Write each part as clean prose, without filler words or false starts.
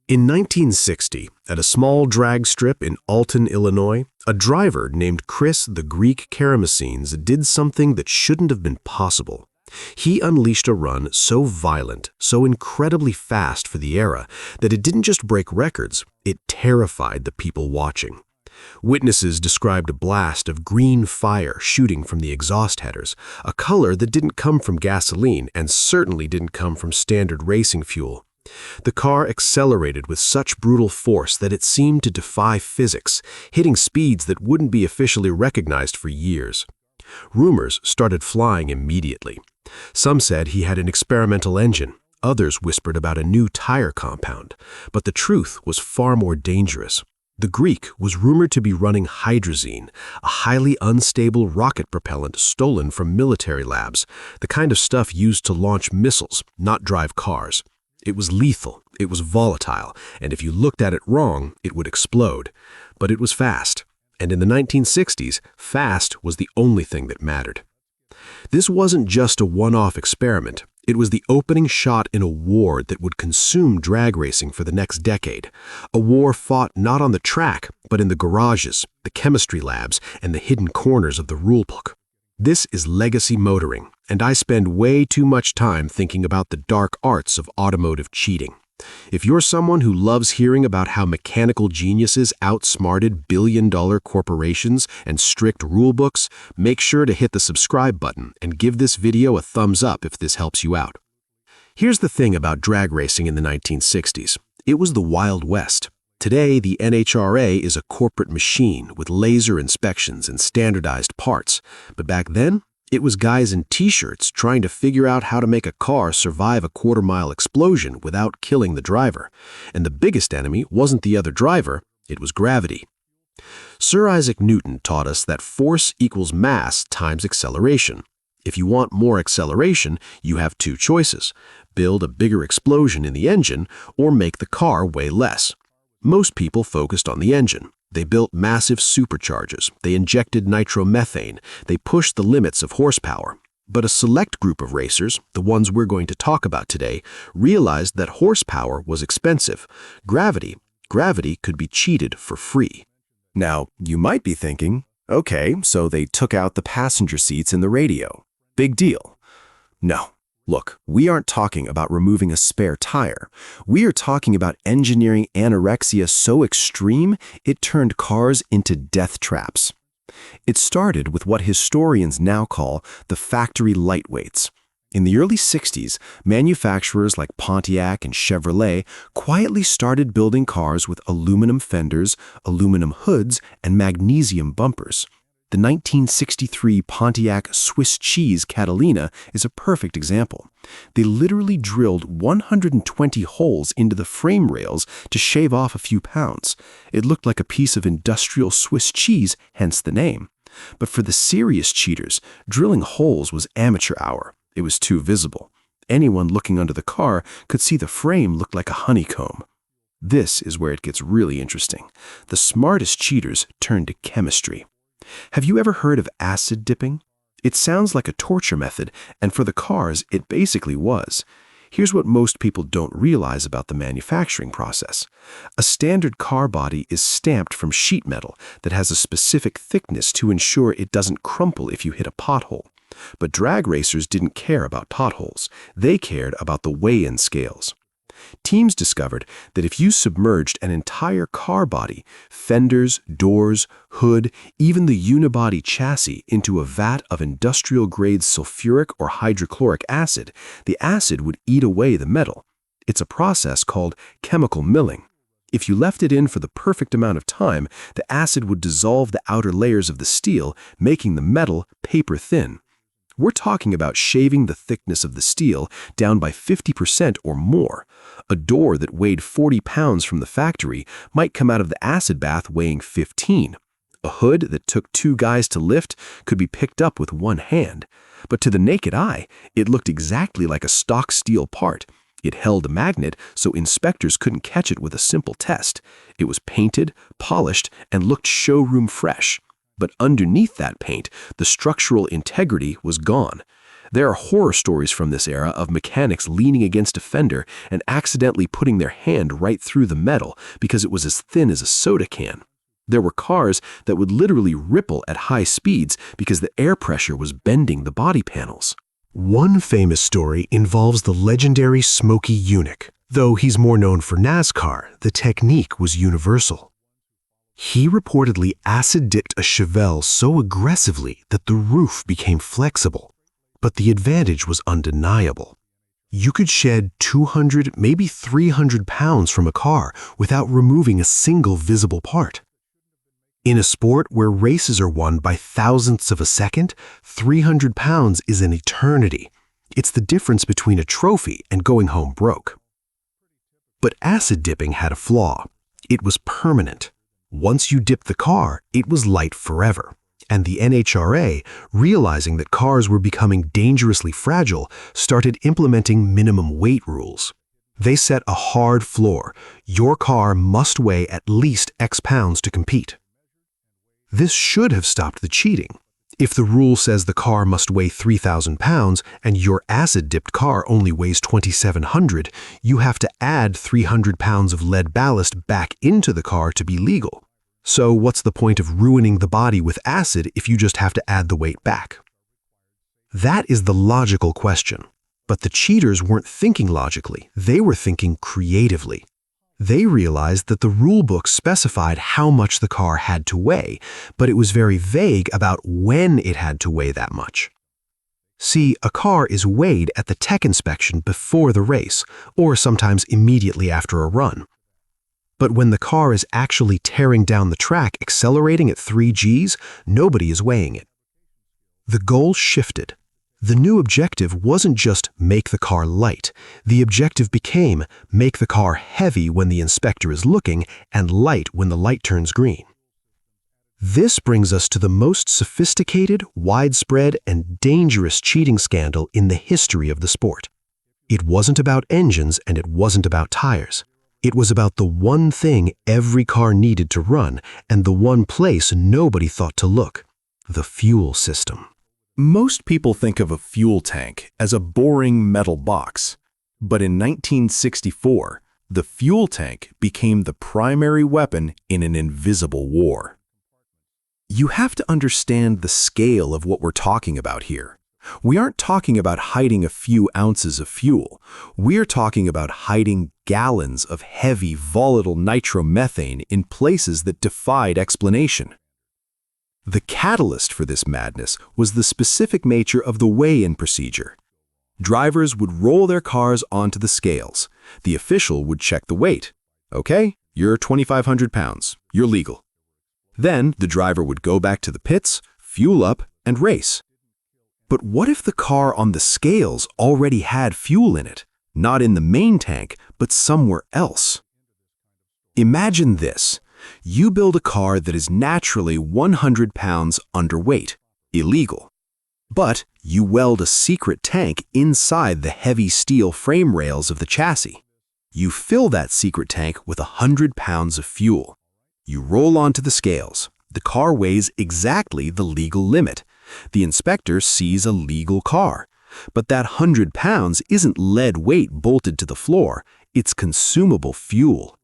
In 1960, at a small drag strip in Alton, Illinois, a driver named Chris the Greek Karamesines did something that shouldn't have been possible. He unleashed a run so violent, so incredibly fast for the era, that it didn't just break records, it terrified the people watching. Witnesses described a blast of green fire shooting from the exhaust headers, a color that didn't come from gasoline and certainly didn't come from standard racing fuel. The car accelerated with such brutal force that it seemed to defy physics, hitting speeds that wouldn't be officially recognized for years. Rumors started flying immediately. Some said he had an experimental engine, others whispered about a new tire compound, but the truth was far more dangerous. The Greek was rumored to be running hydrazine, a highly unstable rocket propellant stolen from military labs, the kind of stuff used to launch missiles, not drive cars. It was lethal, it was volatile, and if you looked at it wrong, it would explode. But it was fast, and in the 1960s, fast was the only thing that mattered. This wasn't just a one-off experiment. It was the opening shot in a war that would consume drag racing for the next decade. A war fought not on the track, but in the garages, the chemistry labs, and the hidden corners of the rulebook. This is legacy motoring, and I spend way too much time thinking about the dark arts of automotive cheating. If you're someone who loves hearing about how mechanical geniuses outsmarted billion-dollar corporations and strict rulebooks, make sure to hit the subscribe button and give this video a thumbs up if this helps you out. Here's the thing about drag racing in the 1960s. It was the Wild West. Today, the NHRA is a corporate machine with laser inspections and standardized parts. But back then, it was guys in t-shirts trying to figure out how to make a car survive a quarter-mile explosion without killing the driver. And the biggest enemy wasn't the other driver, it was gravity. Sir Isaac Newton taught us that force equals mass times acceleration. If you want more acceleration, you have two choices: build a bigger explosion in the engine or make the car weigh less. Most people focused on the engine. They built massive superchargers, they injected nitromethane, they pushed the limits of horsepower. But a select group of racers, the ones we're going to talk about today, realized that horsepower was expensive. Gravity could be cheated for free. Now, you might be thinking, okay, so they took out the passenger seats in the radio. Big deal. No. Look, we aren't talking about removing a spare tire. We are talking about engineering anorexia so extreme, it turned cars into death traps. It started with what historians now call the factory lightweights. In the early 60s, manufacturers like Pontiac and Chevrolet quietly started building cars with aluminum fenders, aluminum hoods, and magnesium bumpers. The 1963 Pontiac Swiss cheese Catalina is a perfect example. They literally drilled 120 holes into the frame rails to shave off a few pounds. It looked like a piece of industrial Swiss cheese, hence the name. But for the serious cheaters, drilling holes was amateur hour. It was too visible. Anyone looking under the car could see the frame looked like a honeycomb. This is where it gets really interesting. The smartest cheaters turned to chemistry. Have you ever heard of acid dipping? It sounds like a torture method, and for the cars, it basically was. Here's what most people don't realize about the manufacturing process. A standard car body is stamped from sheet metal that has a specific thickness to ensure it doesn't crumple if you hit a pothole. But drag racers didn't care about potholes. They cared about the weigh-in scales. Teams discovered that if you submerged an entire car body, fenders, doors, hood, even the unibody chassis into a vat of industrial-grade sulfuric or hydrochloric acid, the acid would eat away the metal. It's a process called chemical milling. If you left it in for the perfect amount of time, the acid would dissolve the outer layers of the steel, making the metal paper-thin. We're talking about shaving the thickness of the steel down by 50% or more. A door that weighed 40 pounds from the factory might come out of the acid bath weighing 15. A hood that took 2 guys to lift could be picked up with one hand. But to the naked eye, it looked exactly like a stock steel part. It held a magnet, so inspectors couldn't catch it with a simple test. It was painted, polished, and looked showroom fresh. But underneath that paint, the structural integrity was gone. There are horror stories from this era of mechanics leaning against a fender and accidentally putting their hand right through the metal because it was as thin as a soda can. There were cars that would literally ripple at high speeds because the air pressure was bending the body panels. One famous story involves the legendary Smokey Yunick. Though he's more known for NASCAR, the technique was universal. He reportedly acid-dipped a Chevelle so aggressively that the roof became flexible. But the advantage was undeniable. You could shed 200, maybe 300 pounds from a car without removing a single visible part. In a sport where races are won by thousandths of a second, 300 pounds is an eternity. It's the difference between a trophy and going home broke. But acid dipping had a flaw. It was permanent. Once you dipped the car, it was light forever. And the NHRA, realizing that cars were becoming dangerously fragile, started implementing minimum weight rules. They set a hard floor. Your car must weigh at least X pounds to compete. This should have stopped the cheating. If the rule says the car must weigh 3,000 pounds and your acid-dipped car only weighs 2,700, you have to add 300 pounds of lead ballast back into the car to be legal. So what's the point of ruining the body with acid if you just have to add the weight back? That is the logical question. But the cheaters weren't thinking logically, they were thinking creatively. They realized that the rulebook specified how much the car had to weigh, but it was very vague about when it had to weigh that much. See, a car is weighed at the tech inspection before the race, or sometimes immediately after a run. But when the car is actually tearing down the track, accelerating at 3 Gs, nobody is weighing it. The goal shifted. The new objective wasn't just make the car light. The objective became make the car heavy when the inspector is looking and light when the light turns green. This brings us to the most sophisticated, widespread, and dangerous cheating scandal in the history of the sport. It wasn't about engines and it wasn't about tires. It was about the one thing every car needed to run and the one place nobody thought to look: the fuel system. Most people think of a fuel tank as a boring metal box, but in 1964, the fuel tank became the primary weapon in an invisible war. You have to understand the scale of what we're talking about here. We aren't talking about hiding a few ounces of fuel. We're talking about hiding gallons of heavy, volatile nitromethane in places that defied explanation. The catalyst for this madness was the specific nature of the weigh-in procedure. Drivers would roll their cars onto the scales. The official would check the weight. Okay, you're 2,500 pounds. You're legal. Then the driver would go back to the pits, fuel up, and race. But what if the car on the scales already had fuel in it? Not in the main tank, but somewhere else. Imagine this. You build a car that is naturally 100 pounds underweight, illegal. But you weld a secret tank inside the heavy steel frame rails of the chassis. You fill that secret tank with 100 pounds of fuel. You roll onto the scales. The car weighs exactly the legal limit. The inspector sees a legal car. But that 100 pounds isn't lead weight bolted to the floor, it's consumable fuel.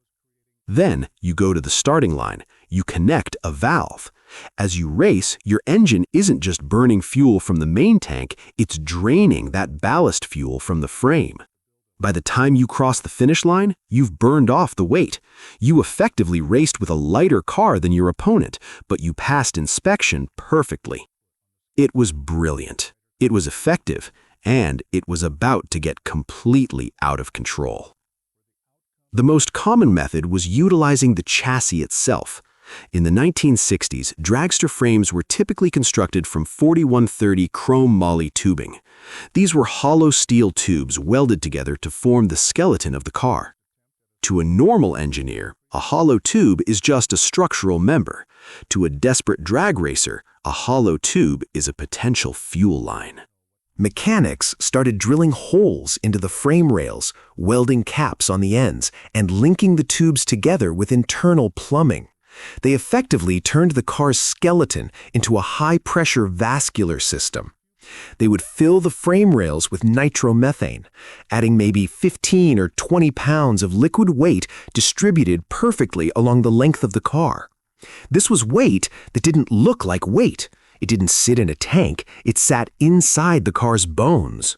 Then you go to the starting line. You connect a valve. As you race, your engine isn't just burning fuel from the main tank, it's draining that ballast fuel from the frame. By the time you cross the finish line, you've burned off the weight. You effectively raced with a lighter car than your opponent, but you passed inspection perfectly. It was brilliant. It was effective, and it was about to get completely out of control. The most common method was utilizing the chassis itself. In the 1960s, dragster frames were typically constructed from 4130 chrome moly tubing. These were hollow steel tubes welded together to form the skeleton of the car. To a normal engineer, a hollow tube is just a structural member. To a desperate drag racer, a hollow tube is a potential fuel line. Mechanics started drilling holes into the frame rails, welding caps on the ends, and linking the tubes together with internal plumbing. They effectively turned the car's skeleton into a high-pressure vascular system. They would fill the frame rails with nitromethane, adding maybe 15 or 20 pounds of liquid weight distributed perfectly along the length of the car. This was weight that didn't look like weight. It didn't sit in a tank, it sat inside the car's bones.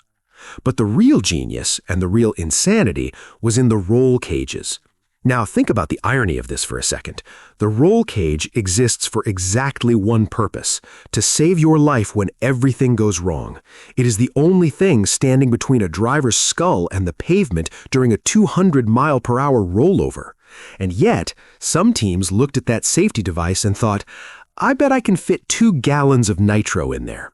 But the real genius and the real insanity was in the roll cages. Now think about the irony of this for a second. The roll cage exists for exactly one purpose: to save your life when everything goes wrong. It is the only thing standing between a driver's skull and the pavement during a 200-mile-per-hour rollover. And yet, some teams looked at that safety device and thought, I bet I can fit 2 gallons of nitro in there.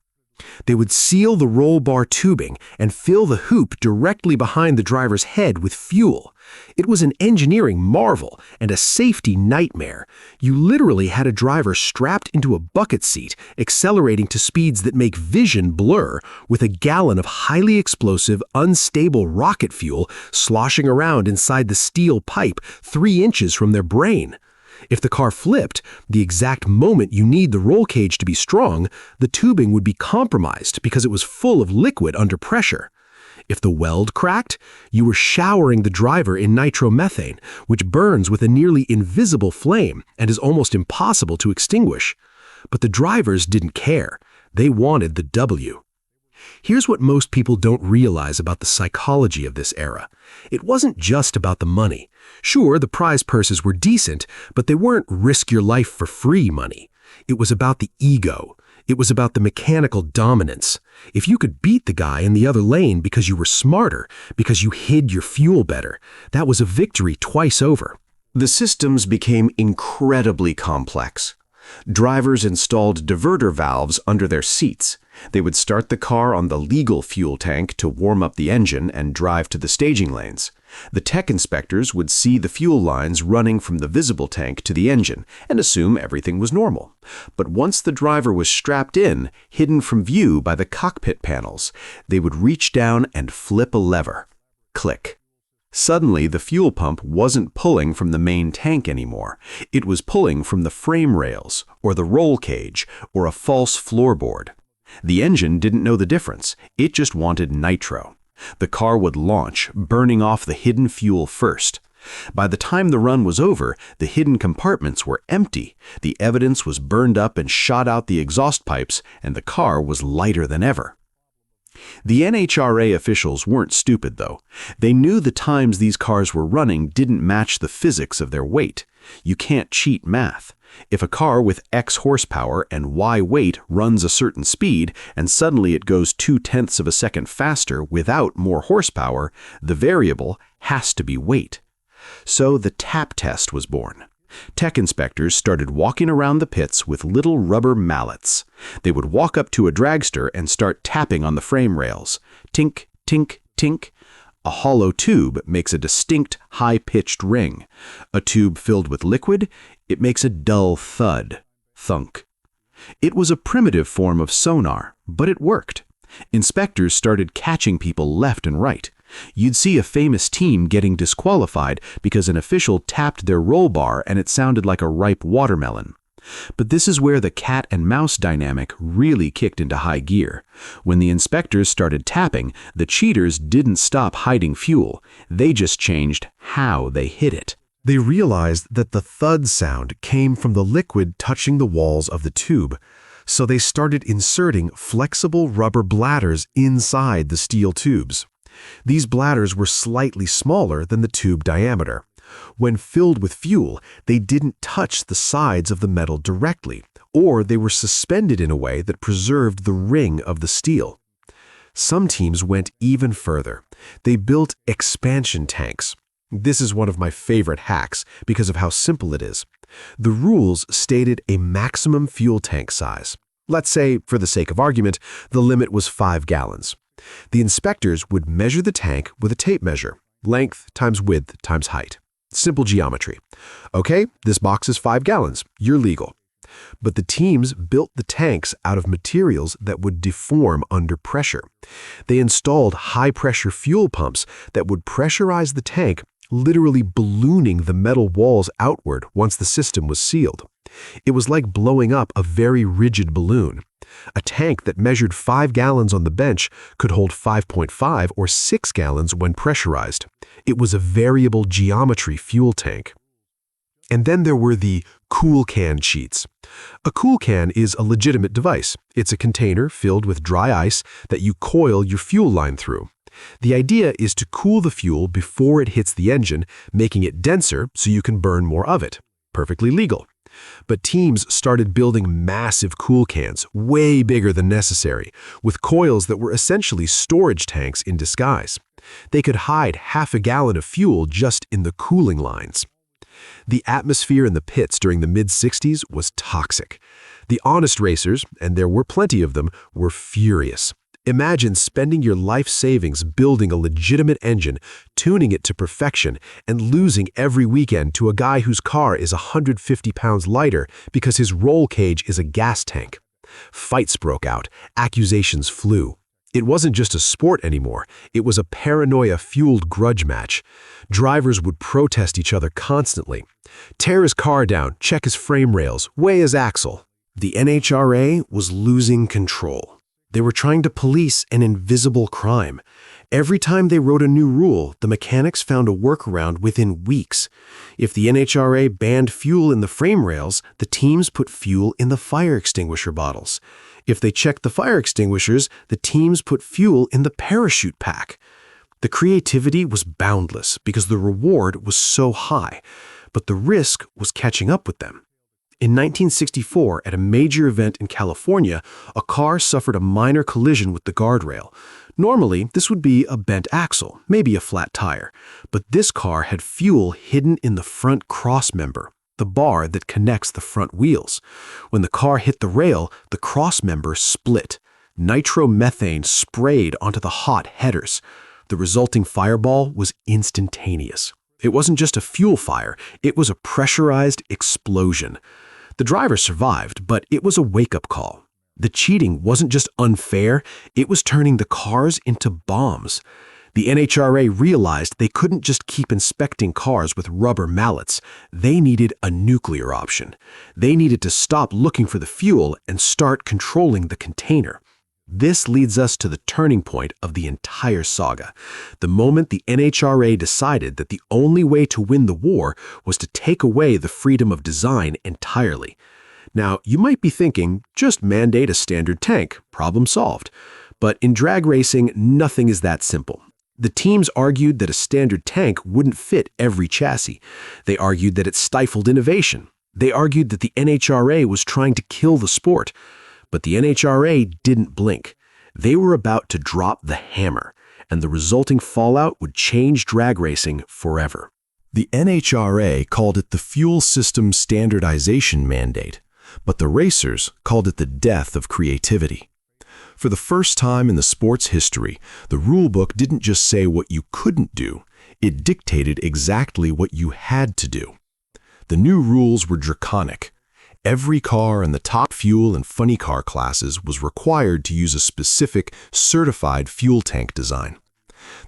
They would seal the roll bar tubing and fill the hoop directly behind the driver's head with fuel. It was an engineering marvel and a safety nightmare. You literally had a driver strapped into a bucket seat, accelerating to speeds that make vision blur, with a gallon of highly explosive, unstable rocket fuel sloshing around inside the steel pipe 3 inches from their brain. If the car flipped, the exact moment you need the roll cage to be strong, the tubing would be compromised because it was full of liquid under pressure. If the weld cracked, you were showering the driver in nitromethane, which burns with a nearly invisible flame and is almost impossible to extinguish. But the drivers didn't care. They wanted the W. Here's what most people don't realize about the psychology of this era. It wasn't just about the money. Sure, the prize purses were decent, but they weren't risk-your-life-for-free money. It was about the ego. It was about the mechanical dominance. If you could beat the guy in the other lane because you were smarter, because you hid your fuel better, that was a victory twice over. The systems became incredibly complex. Drivers installed diverter valves under their seats. They would start the car on the legal fuel tank to warm up the engine and drive to the staging lanes. The tech inspectors would see the fuel lines running from the visible tank to the engine and assume everything was normal. But once the driver was strapped in, hidden from view by the cockpit panels, they would reach down and flip a lever. Click. Suddenly, the fuel pump wasn't pulling from the main tank anymore. It was pulling from the frame rails, or the roll cage, or a false floorboard. The engine didn't know the difference. It just wanted nitro. The car would launch, burning off the hidden fuel first. By the time the run was over, the hidden compartments were empty. The evidence was burned up and shot out the exhaust pipes, and the car was lighter than ever. The NHRA officials weren't stupid, though. They knew the times these cars were running didn't match the physics of their weight. You can't cheat math. If a car with X horsepower and Y weight runs a certain speed, and suddenly it goes 0.2 of a second faster without more horsepower, the variable has to be weight. So the tap test was born. Tech inspectors started walking around the pits with little rubber mallets. They would walk up to a dragster and start tapping on the frame rails. Tink, tink, tink. A hollow tube makes a distinct, high-pitched ring. A tube filled with liquid, it makes a dull thud. Thunk. It was a primitive form of sonar, but it worked. Inspectors started catching people left and right. You'd see a famous team getting disqualified because an official tapped their roll bar and it sounded like a ripe watermelon. But this is where the cat and mouse dynamic really kicked into high gear. When the inspectors started tapping, the cheaters didn't stop hiding fuel. They just changed how they hid it. They realized that the thud sound came from the liquid touching the walls of the tube, so they started inserting flexible rubber bladders inside the steel tubes. These bladders were slightly smaller than the tube diameter. When filled with fuel, they didn't touch the sides of the metal directly, or they were suspended in a way that preserved the ring of the steel. Some teams went even further. They built expansion tanks. This is one of my favorite hacks because of how simple it is. The rules stated a maximum fuel tank size. Let's say, for the sake of argument, the limit was 5 gallons. The inspectors would measure the tank with a tape measure, length times width times height. Simple geometry. Okay, this box is 5 gallons. You're legal. But the teams built the tanks out of materials that would deform under pressure. They installed high-pressure fuel pumps that would pressurize the tank, literally ballooning the metal walls outward once the system was sealed. It was like blowing up a very rigid balloon. A tank that measured 5 gallons on the bench could hold 5.5 or 6 gallons when pressurized. It was a variable geometry fuel tank. And then there were the cool can cheats. A cool can is a legitimate device. It's a container filled with dry ice that you coil your fuel line through. The idea is to cool the fuel before it hits the engine, making it denser so you can burn more of it. Perfectly legal. But teams started building massive cool cans, way bigger than necessary, with coils that were essentially storage tanks in disguise. They could hide half a gallon of fuel just in the cooling lines. The atmosphere in the pits during the mid-60s was toxic. The honest racers, and there were plenty of them, were furious. Imagine spending your life savings building a legitimate engine, tuning it to perfection, and losing every weekend to a guy whose car is 150 pounds lighter because his roll cage is a gas tank. Fights broke out. Accusations flew. It wasn't just a sport anymore. It was a paranoia-fueled grudge match. Drivers would protest each other constantly. Tear his car down, check his frame rails, weigh his axle. The NHRA was losing control. They were trying to police an invisible crime. Every time they wrote a new rule, the mechanics found a workaround within weeks. If the NHRA banned fuel in the frame rails, the teams put fuel in the fire extinguisher bottles. If they checked the fire extinguishers, the teams put fuel in the parachute pack. The creativity was boundless because the reward was so high, but the risk was catching up with them. In 1964, at a major event in California, a car suffered a minor collision with the guardrail. Normally, this would be a bent axle, maybe a flat tire, but this car had fuel hidden in the front crossmember, the bar that connects the front wheels. When the car hit the rail, the crossmember split. Nitromethane sprayed onto the hot headers. The resulting fireball was instantaneous. It wasn't just a fuel fire, it was a pressurized explosion. The driver survived, but it was a wake-up call. The cheating wasn't just unfair, it was turning the cars into bombs. The NHRA realized they couldn't just keep inspecting cars with rubber mallets. They needed a nuclear option. They needed to stop looking for the fuel and start controlling the container. This leads us to the turning point of the entire saga. The moment the NHRA decided that the only way to win the war was to take away the freedom of design entirely. Now, you might be thinking, just mandate a standard tank, problem solved. But in drag racing, nothing is that simple. The teams argued that a standard tank wouldn't fit every chassis. They argued that it stifled innovation. They argued that the NHRA was trying to kill the sport. But the NHRA didn't blink. They were about to drop the hammer, and the resulting fallout would change drag racing forever. The NHRA called it the Fuel System Standardization Mandate, but the racers called it the death of creativity. For the first time in the sport's history, the rulebook didn't just say what you couldn't do, it dictated exactly what you had to do. The new rules were draconic. Every car in the top fuel and funny car classes was required to use a specific, certified fuel tank design.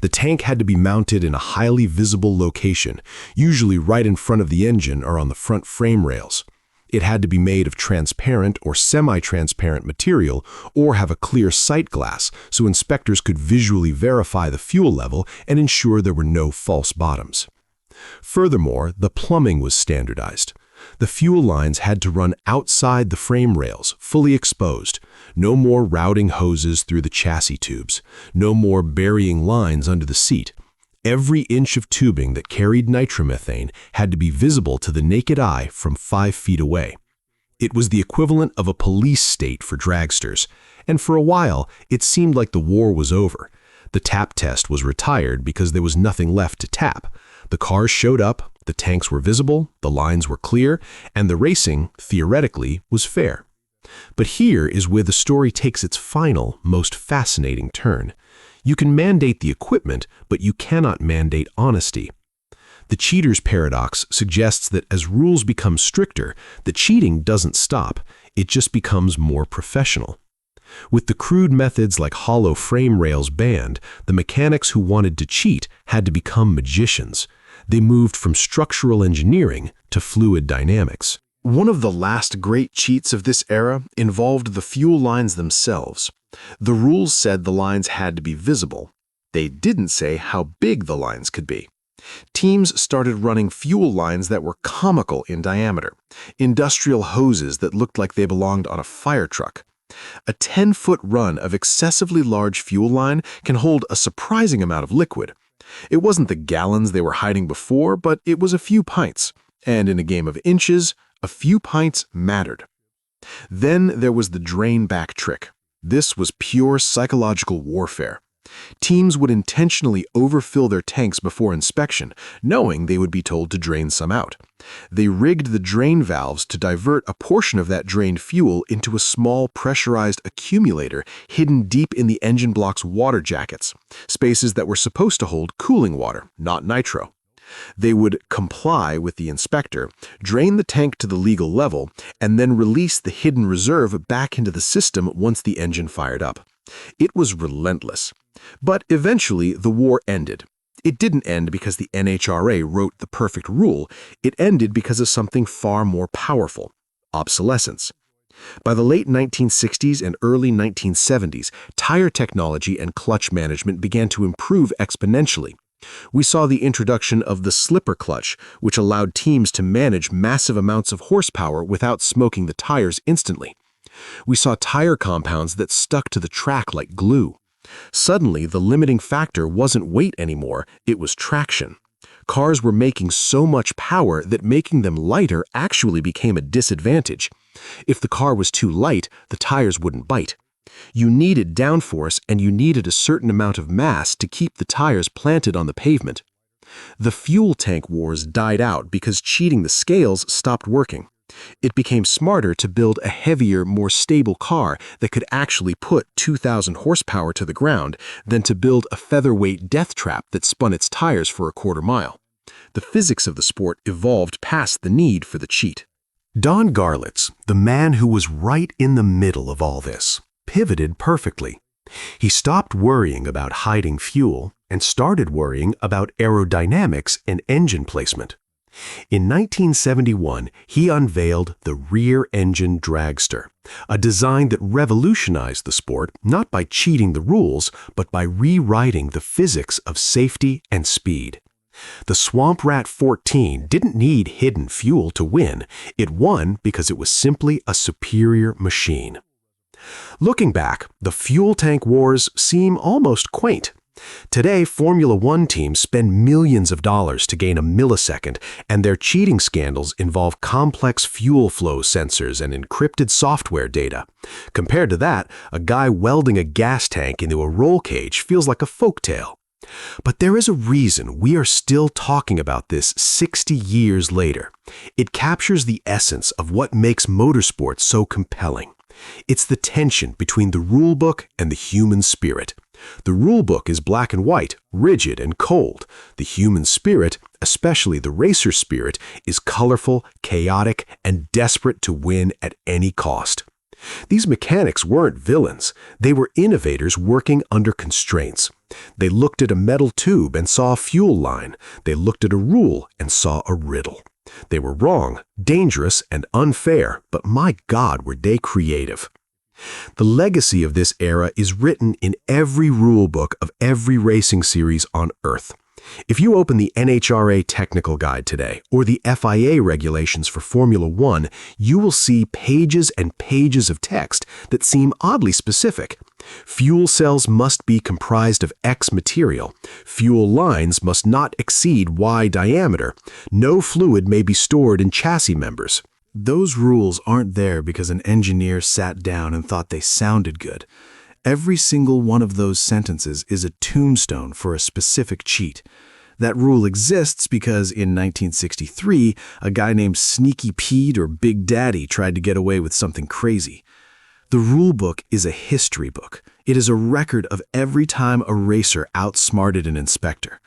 The tank had to be mounted in a highly visible location, usually right in front of the engine or on the front frame rails. It had to be made of transparent or semi-transparent material or have a clear sight glass so inspectors could visually verify the fuel level and ensure there were no false bottoms. Furthermore, the plumbing was standardized. The fuel lines had to run outside the frame rails, fully exposed. No more routing hoses through the chassis tubes. No more burying lines under the seat. Every inch of tubing that carried nitromethane had to be visible to the naked eye from 5 feet away. It was the equivalent of a police state for dragsters, and for a while, it seemed like the war was over. The tap test was retired because there was nothing left to tap. The cars showed up, the tanks were visible, the lines were clear, and the racing, theoretically, was fair. But here is where the story takes its final, most fascinating turn. You can mandate the equipment, but you cannot mandate honesty. The cheater's paradox suggests that as rules become stricter, the cheating doesn't stop, it just becomes more professional. With the crude methods like hollow frame rails banned, the mechanics who wanted to cheat had to become magicians. They moved from structural engineering to fluid dynamics. One of the last great cheats of this era involved the fuel lines themselves. The rules said the lines had to be visible. They didn't say how big the lines could be. Teams started running fuel lines that were comical in diameter, industrial hoses that looked like they belonged on a fire truck. A 10-foot run of excessively large fuel line can hold a surprising amount of liquid. It wasn't the gallons they were hiding before, but it was a few pints. And in a game of inches, a few pints mattered. Then there was the drain back trick. This was pure psychological warfare. Teams would intentionally overfill their tanks before inspection, knowing they would be told to drain some out. They rigged the drain valves to divert a portion of that drained fuel into a small pressurized accumulator hidden deep in the engine block's water jackets, spaces that were supposed to hold cooling water, not nitro. They would comply with the inspector, drain the tank to the legal level, and then release the hidden reserve back into the system once the engine fired up. It was relentless. But eventually, the war ended. It didn't end because the NHRA wrote the perfect rule. It ended because of something far more powerful: obsolescence. By the late 1960s and early 1970s, tire technology and clutch management began to improve exponentially. We saw the introduction of the slipper clutch, which allowed teams to manage massive amounts of horsepower without smoking the tires instantly. We saw tire compounds that stuck to the track like glue. Suddenly, the limiting factor wasn't weight anymore, it was traction. Cars were making so much power that making them lighter actually became a disadvantage. If the car was too light, the tires wouldn't bite. You needed downforce and you needed a certain amount of mass to keep the tires planted on the pavement. The fuel tank wars died out because cheating the scales stopped working. It became smarter to build a heavier, more stable car that could actually put 2,000 horsepower to the ground than to build a featherweight death trap that spun its tires for a quarter mile. The physics of the sport evolved past the need for the cheat. Don Garlits, the man who was right in the middle of all this, pivoted perfectly. He stopped worrying about hiding fuel and started worrying about aerodynamics and engine placement. In 1971, he unveiled the rear-engine dragster, a design that revolutionized the sport not by cheating the rules, but by rewriting the physics of safety and speed. The Swamp Rat 14 didn't need hidden fuel to win. It won because it was simply a superior machine. Looking back, the fuel tank wars seem almost quaint. Today, Formula One teams spend millions of dollars to gain a millisecond, and their cheating scandals involve complex fuel flow sensors and encrypted software data. Compared to that, a guy welding a gas tank into a roll cage feels like a folktale. But there is a reason we are still talking about this 60 years later. It captures the essence of what makes motorsports so compelling. It's the tension between the rulebook and the human spirit. The rulebook is black and white, rigid and cold. The human spirit, especially the racer spirit, is colorful, chaotic, and desperate to win at any cost. These mechanics weren't villains. They were innovators working under constraints. They looked at a metal tube and saw a fuel line. They looked at a rule and saw a riddle. They were wrong, dangerous, and unfair, but my God, were they creative. The legacy of this era is written in every rule book of every racing series on Earth. If you open the NHRA technical guide today, or the FIA regulations for Formula One, you will see pages and pages of text that seem oddly specific. Fuel cells must be comprised of X material. Fuel lines must not exceed Y diameter. No fluid may be stored in chassis members. Those rules aren't there because an engineer sat down and thought they sounded good. Every single one of those sentences is a tombstone for a specific cheat. That rule exists because in 1963, a guy named Sneaky Pete or Big Daddy tried to get away with something crazy. The rule book is a history book. It is a record of every time a racer outsmarted an inspector.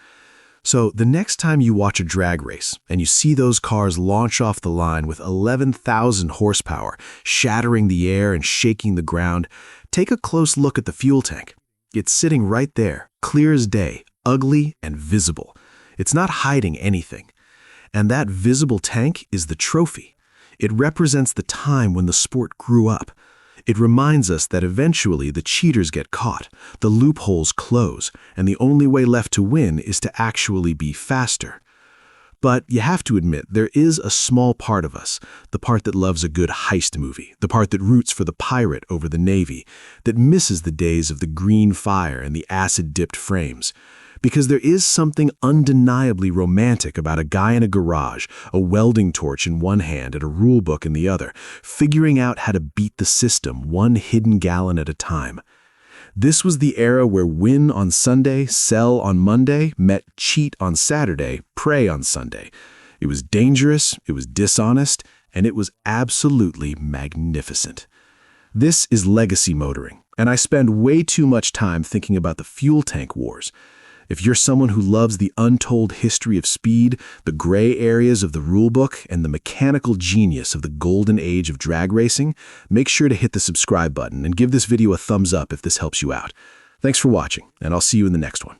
So the next time you watch a drag race and you see those cars launch off the line with 11,000 horsepower, shattering the air and shaking the ground, take a close look at the fuel tank. It's sitting right there, clear as day, ugly and visible. It's not hiding anything. And that visible tank is the trophy. It represents the time when the sport grew up. It reminds us that eventually the cheaters get caught, the loopholes close, and the only way left to win is to actually be faster. But you have to admit, there is a small part of us, the part that loves a good heist movie, the part that roots for the pirate over the Navy, that misses the days of the green fire and the acid-dipped frames. Because there is something undeniably romantic about a guy in a garage, a welding torch in one hand and a rulebook in the other, figuring out how to beat the system one hidden gallon at a time. This was the era where win on Sunday, sell on Monday, met cheat on Saturday, pray on Sunday. It was dangerous, it was dishonest, and it was absolutely magnificent. This is legacy motoring, and I spend way too much time thinking about the fuel tank wars. If you're someone who loves the untold history of speed, the gray areas of the rulebook, and the mechanical genius of the golden age of drag racing, make sure to hit the subscribe button and give this video a thumbs up if this helps you out. Thanks for watching, and I'll see you in the next one.